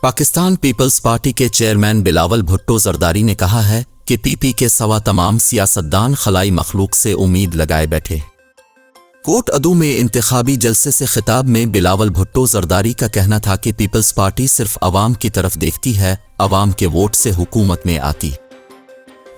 Pakistan peoples party के chairman Bilawal Bhutto Zardari ने कहा है कि पीपी के सवा तमाम सियासतदान खलाई मखलूक से उम्मीद लगाए बैठे। कोट अदू में इंतखाबी जलसे से खिताब में बिलावल भुट्टो जरदारी का कहना था कि पीपल्स पार्टी सिर्फ अवाम की तरफ देखती है, अवाम के वोट से हुकूमत में आती।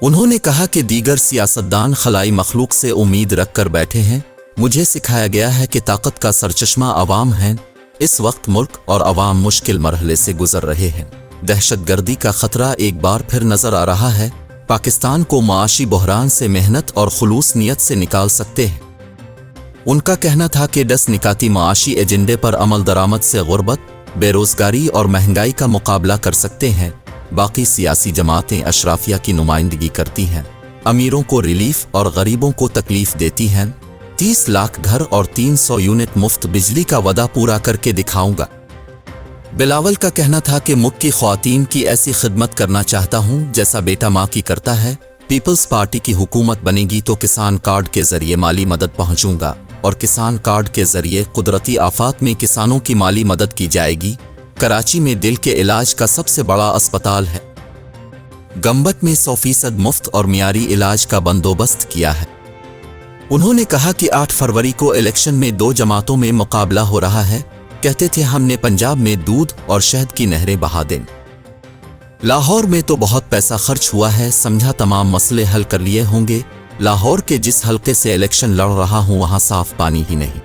उन्होंने कहा कि दीगर सियासतदान खलाई मखलूक से उम्मीद रखकर बैठे हैं। मुझे सिखाया गया है कि ताकत का सरचश्मा अवाम है। इस वक्त मुल्क और अवाम मुश्किल मरहले से गुजर रहे हैं। दहशतगर्दी का खतरा एक बार फिर नजर आ रहा है। पाकिस्तान को माशी बहरान से मेहनत और खुलूस नियत से निकाल सकते हैं। उनका कहना था कि 10 निकाती माशी एजेंडे पर अमल दरामद से गुर्बत, बेरोजगारी और महंगाई का मुकाबला कर सकते हैं। बाकी सियासी जमातें अशराफिया की नुमाइंदगी करती हैं, अमीरों को रिलीफ और गरीबों को तकलीफ देती हैं। 30 लाख घर और 300 यूनिट मुफ्त बिजली का वादा पूरा करके दिखाऊंगा। बिलावल का कहना था कि मुल्क की ख्वातीन की ऐसी खिदमत करना चाहता हूं जैसा बेटा माँ की करता है। पीपल्स पार्टी की हुकूमत बनेगी तो किसान कार्ड के जरिए माली मदद पहुंचूंगा और किसान कार्ड के जरिए कुदरती आफात में किसानों की माली मदद की जाएगी। कराची में दिल के इलाज का सबसे बड़ा अस्पताल है। गंबट में 100% मुफ्त और मियारी इलाज का बंदोबस्त किया है। उन्होंने कहा कि 8 फरवरी को इलेक्शन में 2 जमातों में मुकाबला हो रहा है। कहते थे हमने पंजाब में दूध और शहद की नहरें बहा दें। लाहौर में तो बहुत पैसा खर्च हुआ है, समझा तमाम मसले हल कर लिए होंगे। लाहौर के जिस हल्के से इलेक्शन लड़ रहा हूं वहां साफ पानी ही नहीं।